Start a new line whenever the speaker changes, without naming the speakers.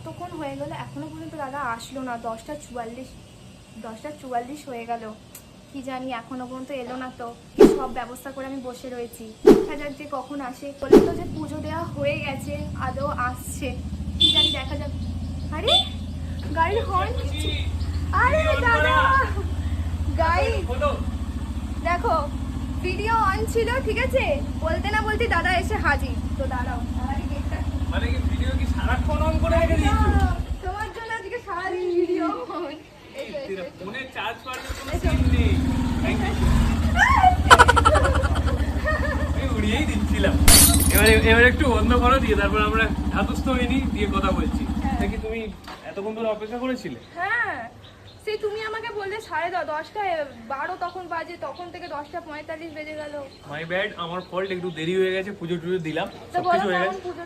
কতক্ষণ হয়ে গেল, এখনো পর্যন্ত দাদা আসলো না। 10টা 44 হয়ে গেল, কি জানি এখনো পর্যন্ত এলো না। তো সব ব্যবস্থা করে আমি বসে রয়েছি, দেখা যাক যে কখন আসে। বলে তো যে পুজো দেওয়া হয়ে গেছে, আদৌ আসছে কি জানি, দেখা যাক। আরে গাড়ির হর্ন দিচ্ছে। আরে দাদা গাড়ি দেখো, ভিডিও অন ছিল, ঠিক আছে, বলতে না বলতে দাদা এসে হাজির। তো দাঁড়াও,
মানে কি ভিডিও কি সারাক্ষণ অন করে রেখে দিয়েছো?
তোমার জন্য আজকে সারাদিন ভিডিও অন।
ফোনে চার্জ করার কোনো সিন নেই, আমি উড়িয়েই দিচ্ছিলাম। এবার একটু বন্ধ করো, দিয়ে তারপর আমরা ধাতুস্থ হয়ে নিই, দিয়ে কথা বলছি। নাকি তুমি এতক্ষণ ধরে অপেক্ষা করেছিলে?
হ্যাঁ, সেই তুমি আমাকে বললে 10:30 তখন বাজে, তখন থেকে 10:45 বেজে গেল।
মাই ব্যাড, আমার ফল্ট, একটু দেরি হয়ে গেছে। পুজো টুজো দিলাম,
তো
সবকিছু
বলো
হয়ে
কেমন
গেছে।
পুজো